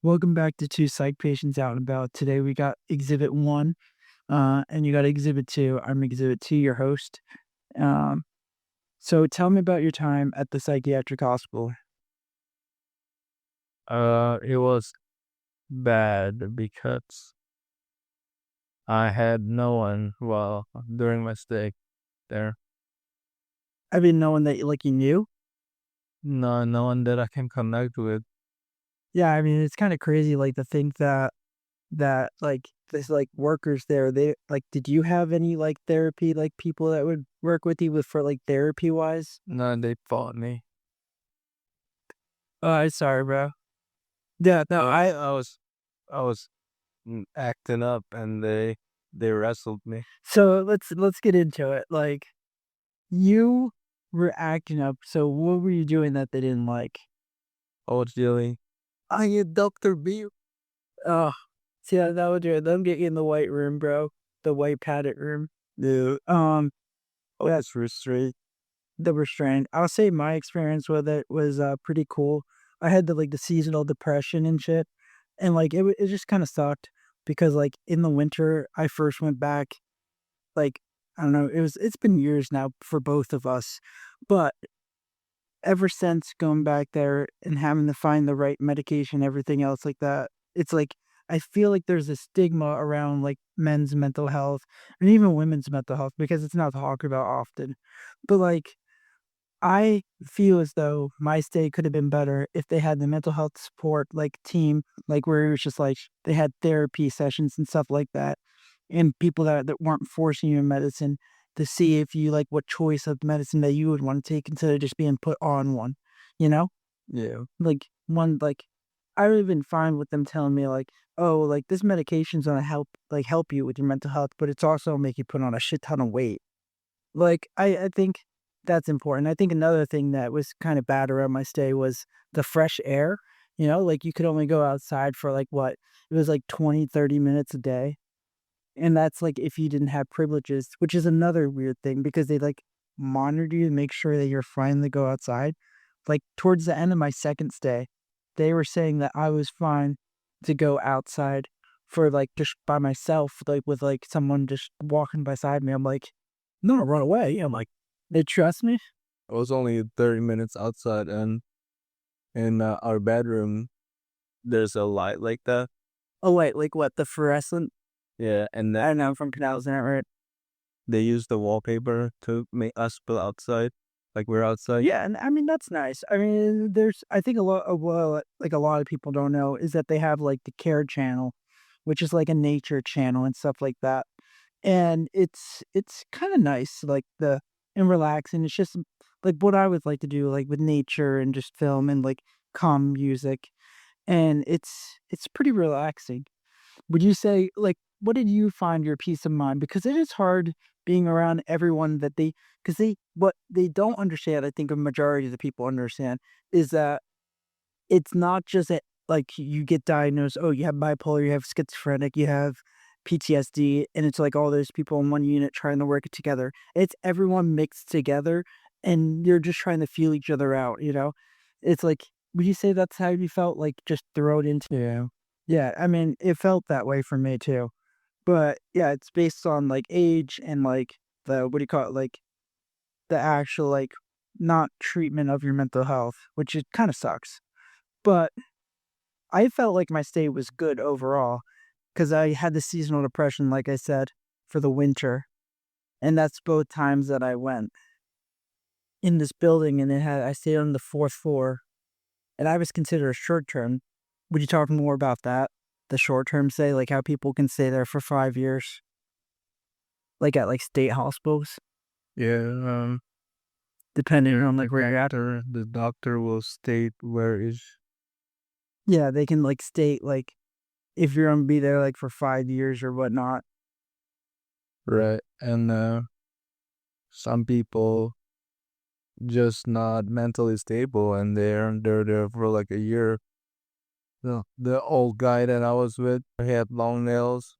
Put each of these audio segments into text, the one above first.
Welcome back to Two Psych Patients Out and About. Today we got Exhibit 1, and you got Exhibit 2. I'm Exhibit 2, your host. Um, so tell me about your time at the psychiatric hospital. It was bad because I had no one during my stay there. I mean, knowing that you knew. No one that I can connect with. Yeah, I mean, it's kind of crazy, to think that there's workers there. They did you have any therapy people that would work with you with for therapy wise? No, they fought me. Oh, I'm sorry, bro. Yeah, no, I was acting up and they wrestled me. So let's get into it. You were acting up. So what were you doing that they didn't like? I was yelling, "I am Doctor B." Oh, see that would do it. Let them get you in the white room, bro. The white padded room. Yeah, I Yeah, was frustrated. the restraint. I'll say my experience with it was pretty cool. I had the seasonal depression and shit, and it just kind of sucked because in the winter I first went back. Like I don't know, it's been years now for both of us, but ever since going back there and having to find the right medication, everything else like that, it's I feel like there's a stigma around men's mental health and even women's mental health because it's not talked about often. But I feel as though my stay could have been better if they had the mental health support team, where it was just they had therapy sessions and stuff like that, and people that weren't forcing you in medicine to see if you what choice of medicine that you would want to take instead of just being put on one, you know? Yeah, One I would have been fine with them telling me oh, this medication's gonna help you with your mental health, but it's also make you put on a shit ton of weight. I think that's important. I think another thing that was kind of bad around my stay was the fresh air. You could only go outside for what? It was 20, 30 minutes a day. And that's if you didn't have privileges, which is another weird thing because they monitor you to make sure that you're fine to go outside. Towards the end of my second stay, they were saying that I was fine to go outside for just by myself, with someone just walking beside me. I'm like, no, run away. I'm like, they trust me. I was only 30 minutes outside, and in our bedroom, there's a light like that. Oh wait, what the fluorescent? Yeah, and I don't know. If I'm pronouncing that right. they use the wallpaper to make us feel outside, like we're outside. Yeah, and I mean that's nice. I mean, there's I think a lot of a lot of people don't know is that they have the Care channel, which is a nature channel and stuff like that. And it's kind of nice, the and relaxing. It's just what I would like to do, with nature and just film and calm music, and it's pretty relaxing. Would you say, what did you find your peace of mind? Because it is hard being around everyone that because what they don't understand, I think a majority of the people understand, is that it's not just that, you get diagnosed, oh, you have bipolar, you have schizophrenic, you have PTSD, and it's all those people in one unit trying to work it together. It's everyone mixed together, and you're just trying to feel each other out, you know? It's would you say that's how you felt, just thrown into. Yeah. Yeah, I mean, it felt that way for me too. But yeah, it's based on age and the what do you call it? The actual not treatment of your mental health, which it kind of sucks. But I felt like my stay was good overall because I had the seasonal depression, like I said, for the winter. And that's both times that I went in this building and I stayed on the fourth floor and I was considered a short term. Would you talk more about that? The short term stay, how people can stay there for 5 years, at state hospitals, Yeah, depending on where you're at. the doctor will state where is Yeah, they can state if you're gonna be there for 5 years or whatnot. right, and some people just not mentally stable, and they're there for like a year. The old guy that I was with, he had long nails.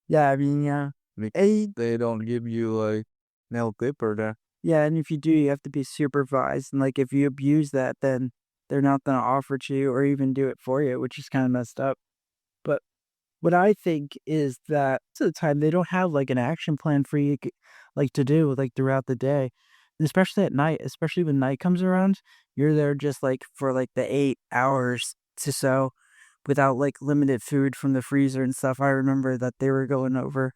Yeah, I mean, yeah. Like, Eh, they don't give you like nail clipper there. yeah, and if you do, you have to be supervised, and if you abuse that, then they're not gonna offer to you or even do it for you, which is kinda messed up. But what I think is that most of the time they don't have like an action plan for you, like to do like throughout the day, and especially at night, especially when night comes around, you're there just like for like the 8 hours to so without like limited food from the freezer and stuff. I remember that they were going over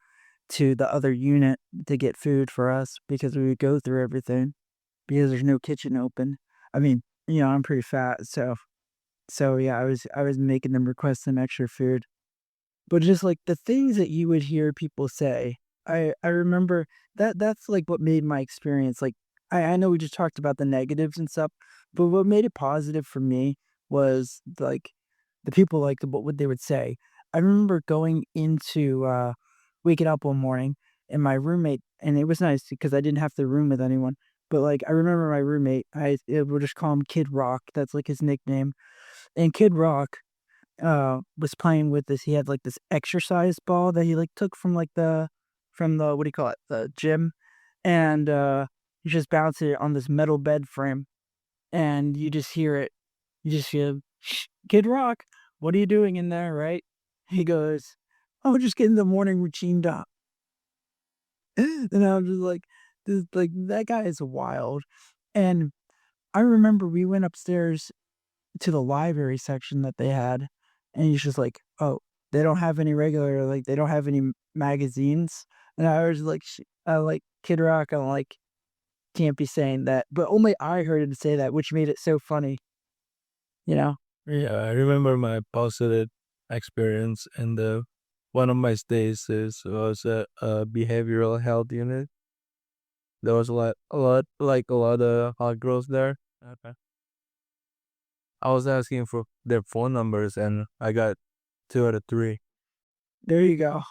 to the other unit to get food for us because we would go through everything because there's no kitchen open. I mean, I'm pretty fat, so yeah, I was making them request some extra food. But just, like, the things that you would hear people say, I remember that's, like, what made my experience, like I know we just talked about the negatives and stuff, but what made it positive for me was, like, the people, like, what they would say. I remember going into, waking up one morning, and my roommate and it was nice because I didn't have to room with anyone, but, like, I remember my roommate, we'll just call him Kid Rock, that's, like, his nickname, and Kid Rock was playing with this he had, like, this exercise ball that he, like, took from the what do you call it? The gym, and, he just bounced it on this metal bed frame, and you just hear it. You just hear, "Shh, Kid Rock, what are you doing in there?" Right? He goes, "Oh, just getting the morning routine done." And I'm just like, this like, that guy is wild, and I remember we went upstairs to the library section that they had, and he's just like, "Oh, they don't have any regular like, they don't have any magazines?" And I was like, like, Kid Rock, I'm like, "Can't be saying that," but only I heard him say that, which made it so funny, you know? Yeah, I remember my positive experience in the one of my stays was a behavioral health unit. There was a lot of hot girls there. Okay. I was asking for their phone numbers and I got two out of three. There you go.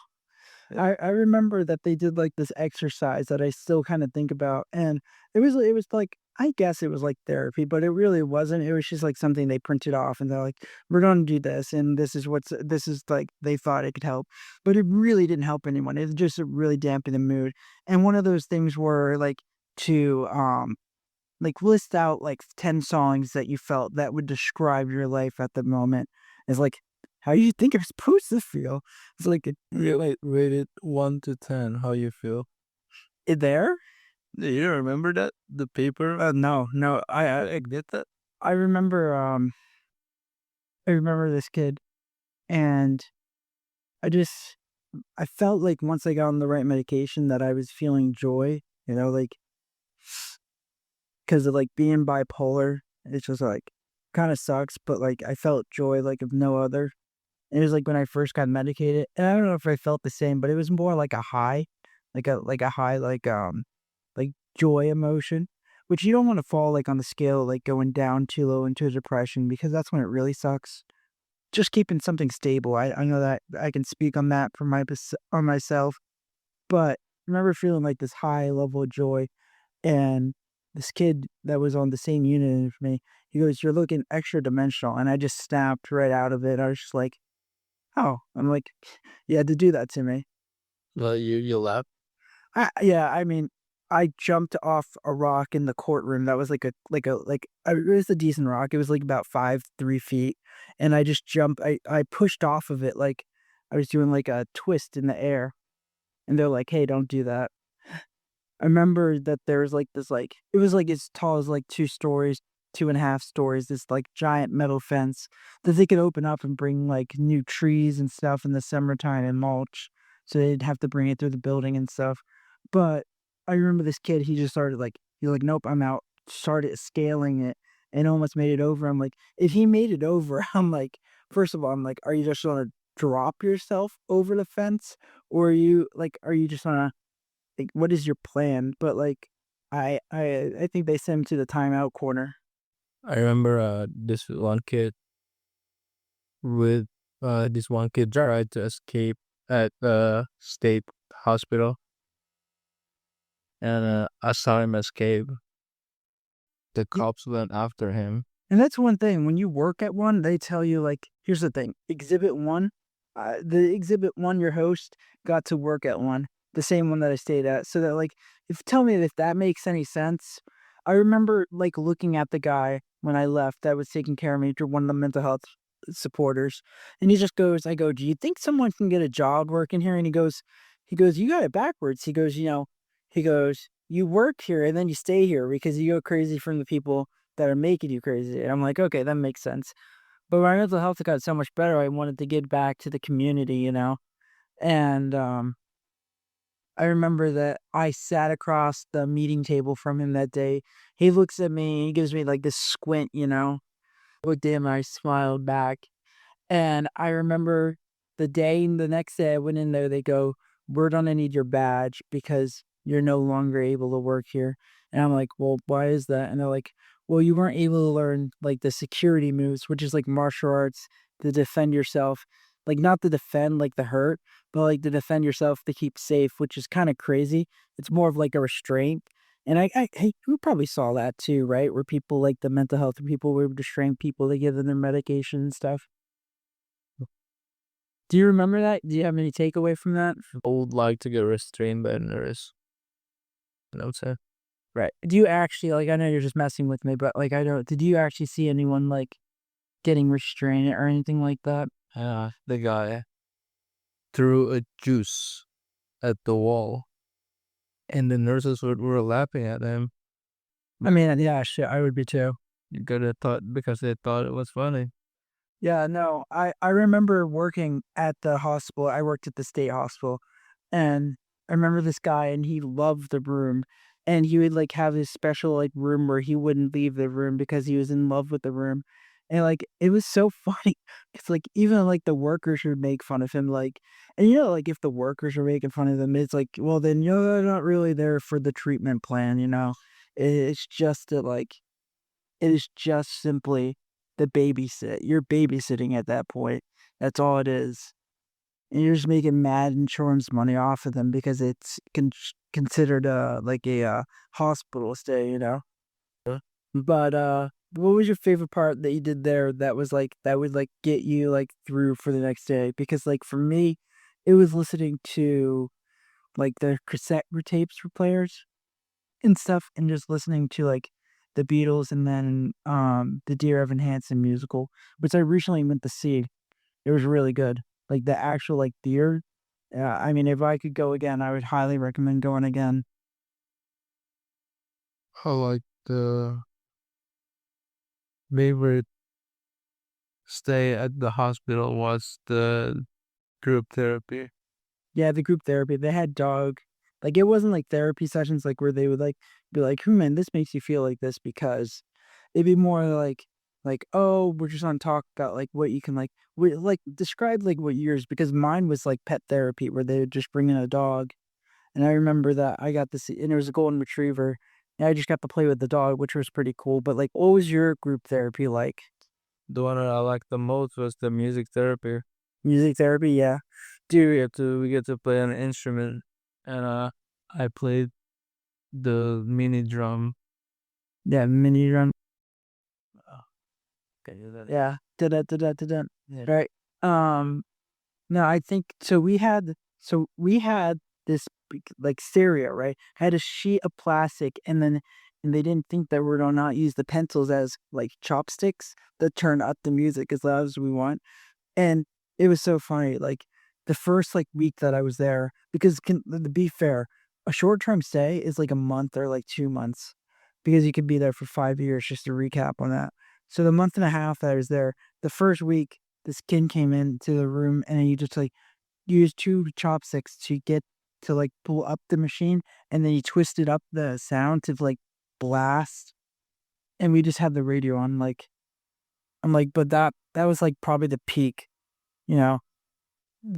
I remember that they did, like, this exercise that I still kinda think about, and it was like I guess it was like therapy, but it really wasn't, it was just, like, something they printed off, and they're like, "We're gonna do this, and this is, like" they thought it could help, but it really didn't help anyone, it just really dampened the mood, and one of those things were, like, to, like, list out, like, 10 songs that you felt that would describe your life at the moment. It's like, how you think you're supposed to feel. It's like, Rated 1 to 10. How you feel? there? You don't remember that the paper? No, no, I get that. I remember, I remember this kid, and I just I felt like once I got on the right medication that I was feeling joy, like, 'cause of, like, being bipolar, it's just, like, kinda sucks, but, like, I felt joy like of no other. It was, like, when I first got medicated, and I don't know if I felt the same, but it was more like a high, like a high, like joy emotion, which you don't wanna fall, like, on the scale, like, going down too low into depression because that's when it really sucks. Just keeping something stable, I know that I can speak on that for on myself, but I remember feeling, like, this high level of joy, and this kid that was on the same unit as me, he goes, "You're looking extra dimensional," and I just snapped right out of it. I was just like, "Oh." I'm like, "You had to do that to me." Well, you laugh. Yeah, I mean, I jumped off a rock in the courtroom that was it was a decent rock, it was, like, about 3 feet, and I just jumped I pushed off of it like I was doing, like, a twist in the air, and they're like, "Hey, don't do that." I remember that there was, like, this, like it was, like, as tall as, like, 2 stories, 2.5 stories, this, like, giant metal fence that they could open up and bring, like, new trees and stuff in the summertime and mulch, so they'd have to bring it through the building and stuff, but I remember this kid, he just started, like he's like, "Nope, I'm out." Started scaling it and almost made it over. I'm like, if he made it over, I'm like first of all, I'm like, "Are you just gonna drop yourself over the fence, or are you just gonna like, what is your plan?" But, like, I think they sent him to the timeout corner. I remember with this one kid tried to escape at the state hospital and I saw him escape. The Ye cops went after him. and that's one thing, when you work at one, they tell you, like here's the thing, exhibit 1, the exhibit 1, your host got to work at one, the same one that I stayed at, so that, like if tell me if that makes any sense. I remember, like, looking at the guy when I left that was taking care of me through one of the mental health supporters, and he just goes I go, "Do you think someone can get a job working here?" And he goes, "You got it backwards." He goes, "You work here and then you stay here because you go crazy from the people that are making you crazy." And I'm like, "Okay, that makes sense." But my mental health got so much better, I wanted to give back to the community, And, I remember that I sat across the meeting table from him that day. He looks at me, he gives me, like, this squint. Looked at him, I smiled back. And I remember the next day I went in there, they go, "We're gonna need your badge because you're no longer able to work here." And I'm like, "Well, why is that?" And they're like, "Well, you weren't able to learn, like, the security moves, which is like martial arts to defend yourself. Like, not to defend, like, the hurt, but, like, to defend yourself to keep safe," which is kinda crazy. It's more of like a restraint. And hey, you probably saw that too, right? Where people like the mental health people were restrain people, they give them their medication and stuff. Do you remember that? Do you have any takeaway from that? I would like to get restrained by a nurse. I would say. Right. Do you actually like, I know you're just messing with me, but, like, I don't did you actually see anyone, like, getting restrained or anything like that? The guy threw a juice at the wall, and the nurses were laughing at him. I mean, yeah, shit, I would be too. You could have thought because they thought it was funny. Yeah, no, I remember working at the hospital. I worked at the state hospital, and I remember this guy, and he loved the room, and he would, like, have this special, like, room where he wouldn't leave the room because he was in love with the room, and, like, it was so funny. It's like, even, like, the workers would make fun of him, like and, like, if the workers are making fun of them, it's like, well, then you're not really there for the treatment plan. It's just that, like it is just simply the babysit. You're babysitting at that point. That's all it is. And you're just making mad insurance money off of them because it's considered like a hospital stay. Huh? But what was your favorite part that you did there that was like that would like get you like through for the next day? Because like for me, it was listening to like the cassette tapes for players and stuff, and just listening to, like, the Beatles and then, the Dear Evan Hansen musical, which I recently went to see. It was really good. Like, the actual, like, Dear yeah, I mean, if I could go again, I would highly recommend going again. I like the favorite stay at the hospital was the group therapy. Yeah, the group therapy, they had dog like, it wasn't, like, therapy sessions, like, where they would, like, be like, "Hmm, man, this makes you feel like this because" it'd be more like, "Oh, we're just gonna talk about, like, what you can, describe, like, what yours" because mine was, like, pet therapy where they would just bring in a dog, and I remember that I got to see and it was a golden retriever, and I just got to play with the dog, which was pretty cool, but, like, what was your group therapy like? The one that I liked the most was the music therapy. Music therapy? Yeah. Dude We get to play an instrument, and I played the mini drum. yeah, mini run Oh, can you do that again? yeah. Da-da, da-da, da-da. Yeah. Right. Um No, I think so we had this like stereo, right? Had a sheet of plastic and they didn't think that we're gonna not use the pencils as like chopsticks that turn up the music as loud as we want. And it was so funny. Like the first like week that I was there, because to be fair, a short-term stay is like a month or like 2 months because you could be there for 5 years, just to recap on that. So the month and a half that I was there, the first week, this kid came into the room and he just like used two chopsticks to get to like pull up the machine and then he twisted up the sound to like blast and we just had the radio on like I'm like, but that was like probably the peak, you know?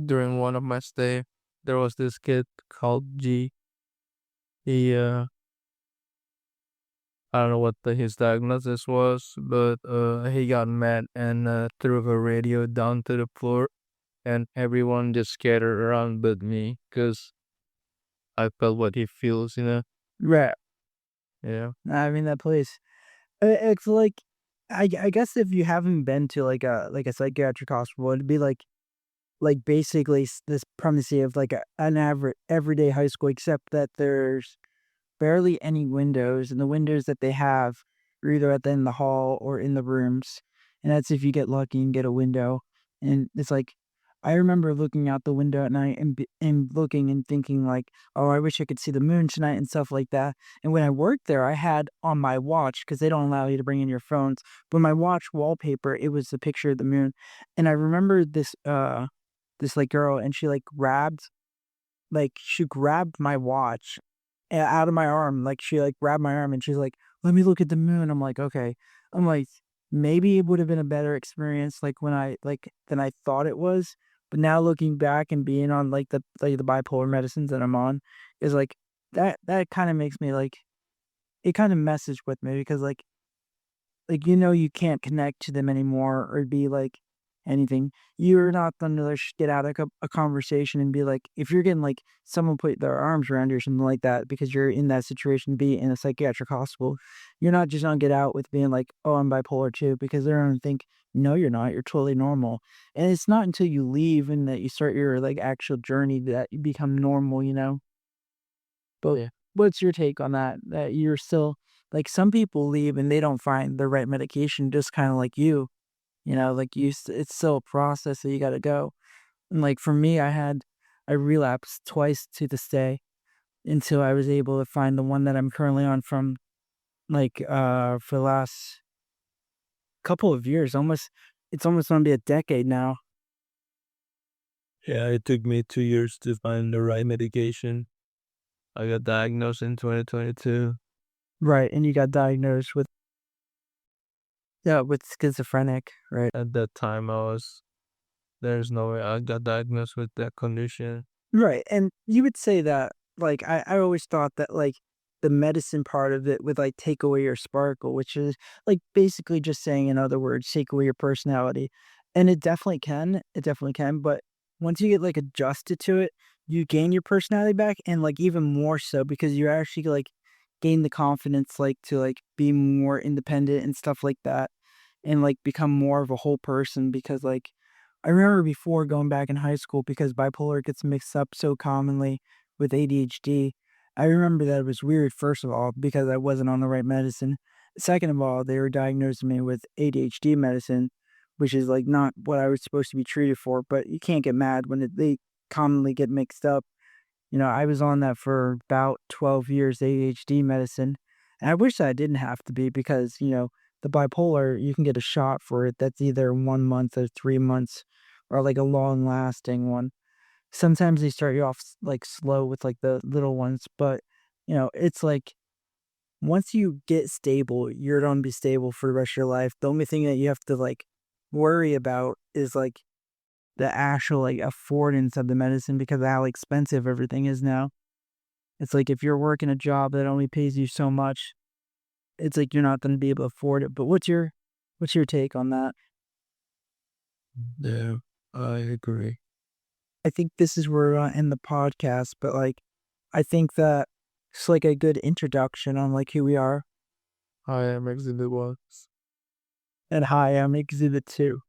During one of my stay, there was this kid called G. He I don't know what his diagnosis was, but he got mad and threw the radio down to the floor, and everyone just scattered around but me, cause I felt what he feels. Right. Yeah. I mean that place. It's like I guess if you haven't been to like a psychiatric hospital, it'd be like basically this premise of like an average everyday high school, except that there's barely any windows, and the windows that they have are either at the end of the hall or in the rooms, and that's if you get lucky and get a window, and it's like I remember looking out the window at night and looking and thinking like, "Oh, I wish I could see the moon tonight," and stuff like that, and when I worked there, I had on my watch because they don't allow you to bring in your phones, but my watch wallpaper, it was a picture of the moon, and I remember this, like, girl, and she grabbed my watch out of my arm, like, she, like, grabbed my arm and she's like, "Let me look at the moon." I'm like, "Okay." I'm like, "Maybe it would've been a better experience, like, than I thought it was." But now looking back and being on, the bipolar medicines that I'm on is, like, that kinda makes me, like it kinda messes with me because, you can't connect to them anymore or be like anything. You're not gonna get out of a conversation and be like, if you're getting like someone put their arms around you or something like that because you're in that situation, be in a psychiatric hospital, you're not just gonna get out with being like, oh, I'm bipolar too, because they're gonna think, no, you're not. You're totally normal. And it's not until you leave and that you start your like actual journey that you become normal. But Yeah. what's your take on that? That you're still like some people leave and they don't find the right medication, just kind of like like it's still a process that you got to go. And like for me, I relapsed twice to this day until I was able to find the one that I'm currently on from for the last couple of years, it's almost gonna be a decade now. Yeah, it took me 2 years to find the right medication. I got diagnosed in 2022. Right. And you got diagnosed with with schizophrenic, right? At that time, there's no way I got diagnosed with that condition. Right, and you would say that, like, I always thought that, like, the medicine part of it would, like, take away your sparkle, which is, like, basically just saying, in other words, take away your personality, and it definitely can, but once you get, like, adjusted to it, you gain your personality back, and, like, even more so because you actually, like, gain the confidence, like, to, like, be more independent and stuff like that, and, like, become more of a whole person because, like, I remember before going back in high school because bipolar gets mixed up so commonly with ADHD. I remember that it was weird, first of all, because I wasn't on the right medicine. Second of all, they were diagnosing me with ADHD medicine, which is like not what I was supposed to be treated for, but you can't get mad when they commonly get mixed up. I was on that for about 12 years, ADHD medicine. And I wish that I didn't have to be because, the bipolar, you can get a shot for it that's either 1 month or 3 months or like a long lasting one. Sometimes they start you off like slow with like the little ones, but it's like once you get stable, you're going to be stable for the rest of your life. The only thing that you have to like worry about is like the actual like affordance of the medicine because of how expensive everything is now. It's like if you're working a job that only pays you so much, it's like you're not gonna be able to afford it. But what's your take on that? Yeah, I agree. I think this is where we're gonna end the podcast, but like I think that it's like a good introduction on like who we are. I am Exhibit 1. And hi, I'm Exhibit 2.